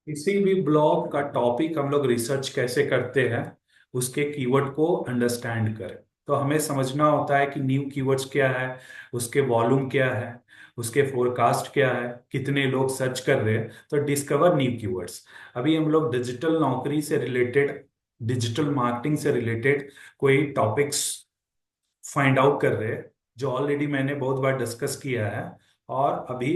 किसी भी ब्लॉग का टॉपिक हम लोग रिसर्च कैसे करते हैं, उसके कीवर्ड को अंडरस्टैंड करें। तो हमें समझना होता है कि न्यू कीवर्ड्स क्या है, उसके वॉल्यूम क्या है, उसके फोरकास्ट क्या है, कितने लोग सर्च कर रहे हैं। तो डिस्कवर न्यू कीवर्ड्स। अभी हम लोग डिजिटल नौकरी से रिलेटेड, डिजिटल मार्केटिंग से रिलेटेड कोई टॉपिक्स फाइंड आउट कर रहे हैं, जो ऑलरेडी मैंने बहुत बार डिस्कस किया है। और अभी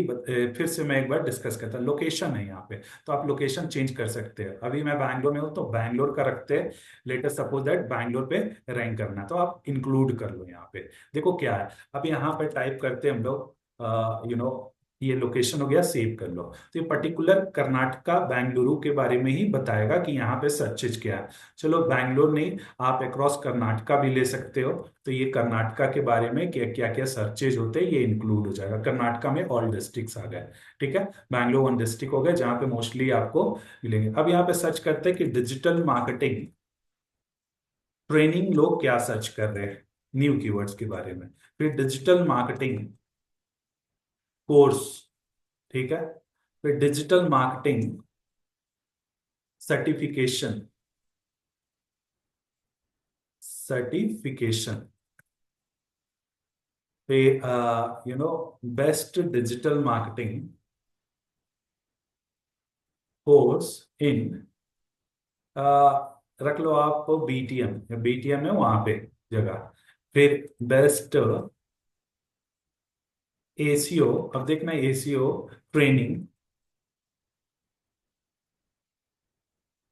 फिर से मैं एक बार डिस्कस करता हूँ। लोकेशन है यहाँ पे, तो आप लोकेशन चेंज कर सकते हैं। अभी मैं बैंगलोर में हूँ तो बैंगलोर का रखते हैं। लेटर सपोज दैट बैंगलोर पे रैंक करना है, तो आप इंक्लूड कर लो यहाँ पे। देखो क्या है, अब यहाँ पे टाइप करते हैं हम लोग, ये लोकेशन हो गया, सेव कर लो। तो ये पर्टिकुलर कर्नाटका बेंगलुरु के बारे में ही बताएगा कि यहाँ पे सर्चेज क्या है। चलो बैंगलोर नहीं, आप अक्रॉस कर्नाटका भी ले सकते हो। तो ये कर्नाटका के बारे में क्या क्या क्या सर्चेज होते हैं ये इंक्लूड हो जाएगा। कर्नाटका में ऑल डिस्ट्रिक्ट्स आ गए। ठीक है, बैंगलोर वन डिस्ट्रिक्ट हो गया जहाँ पे मोस्टली आपको मिलेंगे। अब यहाँ पे सर्च करते हैं कि डिजिटल मार्केटिंग ट्रेनिंग लोग क्या सर्च कर रहे हैं न्यू कीवर्ड्स के बारे में। फिर डिजिटल मार्केटिंग कोर्स, ठीक है। फिर डिजिटल मार्केटिंग सर्टिफिकेशन, सर्टिफिकेशन पे बेस्ट डिजिटल मार्केटिंग कोर्स इन, रख लो आप बीटीएम, बीटीएम है वहां पे जगह। फिर बेस्ट एसीओ, अब देखना ACO training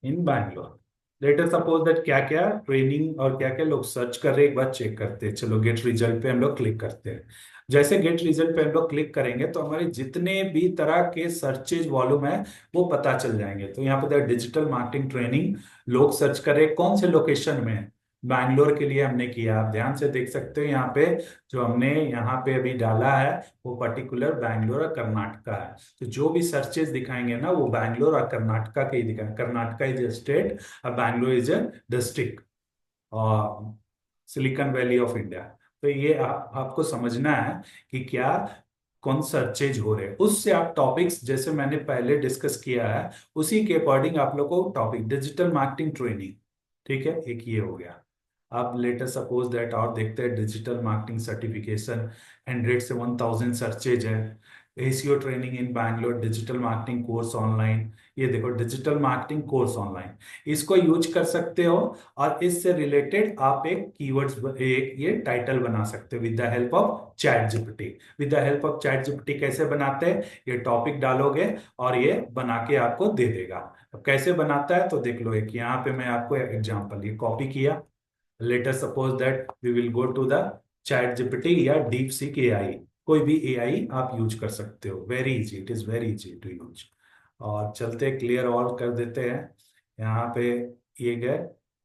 in Bangalore. Later suppose that क्या क्या ट्रेनिंग और क्या क्या लोग सर्च कर रहे हैं, एक बार चेक करते हैं। चलो गेट रिजल्ट पे हम लोग क्लिक करते हैं। जैसे गेट रिजल्ट पे हम लोग क्लिक करेंगे तो हमारे जितने भी तरह के सर्चेज वॉल्यूम है वो पता चल जाएंगे। तो यहाँ पे डिजिटल मार्केटिंग ट्रेनिंग लोग सर्च कर रहे हैं, कौन से लोकेशन में है। बैंगलोर के लिए हमने किया, आप ध्यान से देख सकते हो यहाँ पे। जो हमने यहाँ पे अभी डाला है वो पर्टिकुलर बैंगलोर और कर्नाटका है। तो जो भी सर्चेस दिखाएंगे ना वो बैंगलोर और कर्नाटका के ही दिखाएंगे। कर्नाटका इज ए स्टेट और बैंगलोर इज ए डिस्ट्रिक्ट और सिलिकॉन वैली ऑफ इंडिया। तो ये आपको समझना है कि क्या कौन सर्चेज हो रहे हैं। उससे आप टॉपिक्स जैसे मैंने पहले डिस्कस किया है उसी के अकॉर्डिंग आप लोग को टॉपिक डिजिटल मार्केटिंग ट्रेनिंग, ठीक है, एक ये हो गया। अब लेटर सपोज दैट और देखते हैं डिजिटल मार्केटिंग सर्टिफिकेशन, 100 से 1000 सर्चेज है। ACO training in Bangalore, digital marketing course online. ये देखो डिजिटल मार्केटिंग कोर्स ऑनलाइन, इसको यूज कर सकते हो। और इससे रिलेटेड आप एक कीवर्ड्स, एक ये टाइटल बना सकते हो with the help of chat GPT. With the help of chat GPT कैसे बनाते हैं, ये टॉपिक डालोगे और ये बना के आपको दे देगा। अब कैसे बनाता है तो देख लो, एक यहाँ पे मैं आपको एग्जांपल ये कॉपी किया। Later suppose that we will go to the ChatGPT या डीप सीक एआई। कोई भी एआई आप यूज कर सकते हो, very easy, it is very easy to use. और चलते क्लियर ऑल कर देते हैं यहाँ पे। ये गए,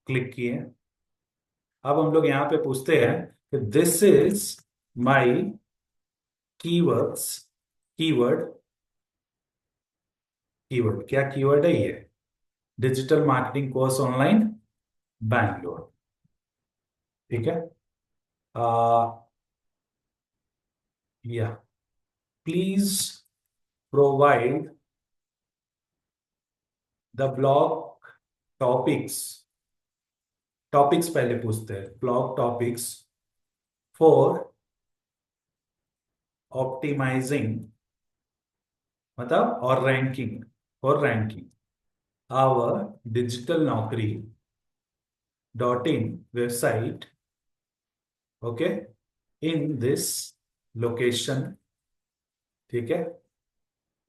क्लिक किए। अब हम लोग यहाँ पे पूछते हैं कि this is my keywords, keyword, keyword क्या कीवर्ड है ये, digital marketing course online Bangalore. ठीक है, आ, या please provide the blog topics, topics पहले पूछते हैं, ब्लॉग टॉपिक्स फॉर ऑप्टिमाइजिंग, मतलब और रैंकिंग, और रैंकिंग आवर डिजिटल नौकरी dot in website, okay, in this location. ठीक है,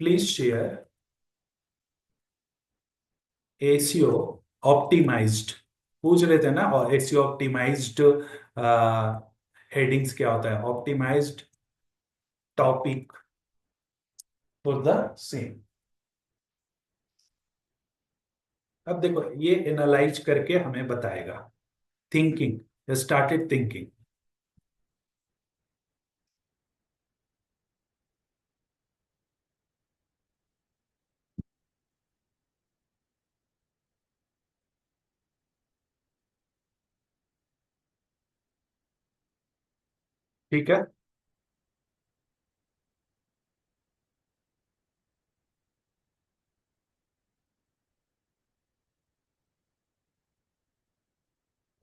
प्लीज शेयर एसीओ ऑप्टिमाइज्ड, पूछ रहे थे ना, और एसीओ ऑप्टिमाइज्ड हेडिंग्स क्या होता है, optimised topic for the same. अब देखो ये एनालाइज करके हमें बताएगा, थिंकिंग, स्टार्टेड थिंकिंग। ठीक है,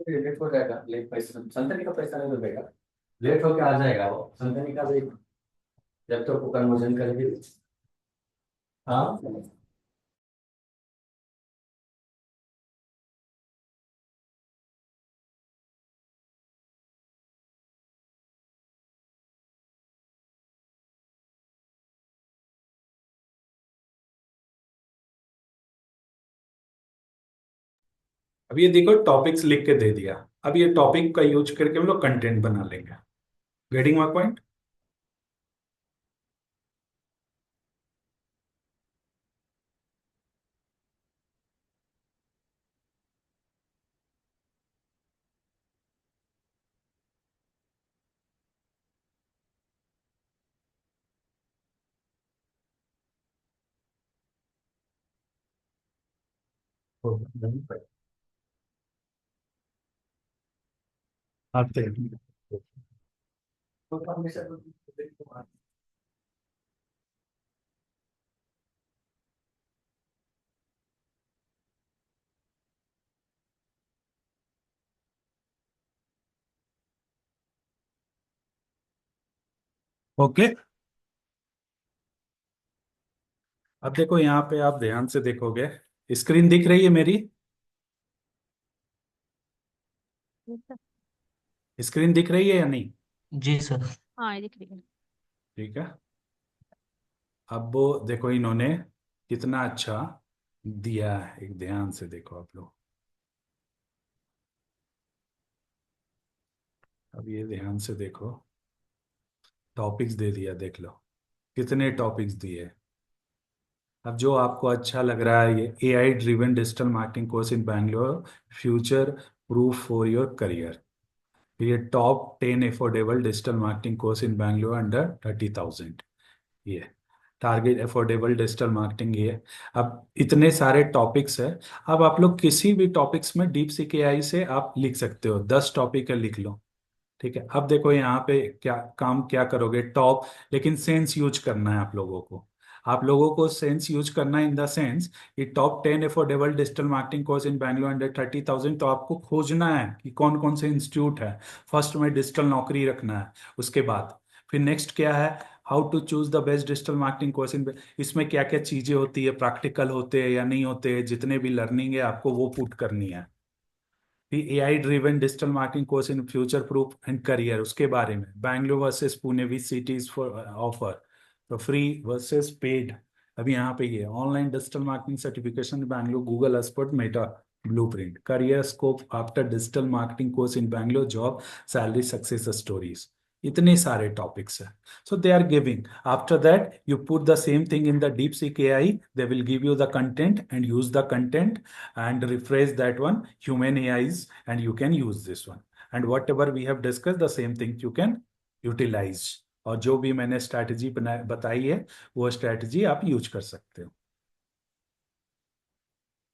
लेट हो जाएगा, लेट पैसा संतरी का पैसा नहीं मिलेगा। लेट होके आ जाएगा वो संतरी का भी, जब तक वो कन्वर्जन करेगी। हाँ। अब ये देखो टॉपिक्स लिख के दे दिया। अब ये टॉपिक का यूज करके हम लोग कंटेंट बना लेंगे। Getting my point? आते हैं। ओके। अब देखो यहाँ पे आप ध्यान से देखोगे, स्क्रीन दिख रही है मेरी? स्क्रीन दिख रही है या नहीं? जी सर। हाँ ये दिख रही है। ठीक है। अब वो देखो इन्होंने कितना अच्छा दिया है, एक ध्यान से देखो आप लोग। अब ये ध्यान से देखो, टॉपिक्स दे दिया, देख लो कितने टॉपिक्स दिए। अब जो आपको अच्छा लग रहा है, ये AI driven digital marketing course in Bangalore, future proof for your career. ये top 10 affordable digital marketing course in Bangalore under 30,000। ये टारगेट अफोर्डेबल डिजिटल मार्केटिंग ये। अब इतने सारे टॉपिक्स है। अब आप लोग किसी भी टॉपिक्स में डीप सीक AI से आप लिख सकते हो, 10 टॉपिक है लिख लो। ठीक है। अब देखो यहाँ पे क्या काम क्या करोगे, टॉप, लेकिन सेंस यूज करना है आप लोगों को। आप लोगों को सेंस यूज करना है इन द सेंस कि top 10 affordable digital marketing course in Bangalore under 30,000, तो आपको खोजना है कि कौन कौन से इंस्टीट्यूट है। फर्स्ट में डिजिटल नौकरी रखना है। उसके बाद फिर नेक्स्ट क्या है, how to choose the best digital marketing course in, इसमें क्या क्या चीजें होती है, प्रैक्टिकल होते हैं या नहीं होते हैं, जितने भी लर्निंग है आपको वो पुट करनी है। फिर AI driven digital marketing course in future proof and career, उसके बारे में Bangalore versus Pune which cities for offer, तो फ्री वर्सेस पेड। अभी यहाँ पे ये online digital marketing certification Bangalore, Google expert, Meta blueprint, career scope after digital marketing course in Bangalore, job, salary, success stories. इतने सारे टॉपिक्स है। So they are giving. After that, you put the same thing in the DeepSeek AI. They will give you the content and use the content and rephrase that one, human AIs, and you can use this one. And whatever we have discussed, the same thing you can utilize. और जो भी मैंने strategy बताई है वो strategy आप use कर सकते हो।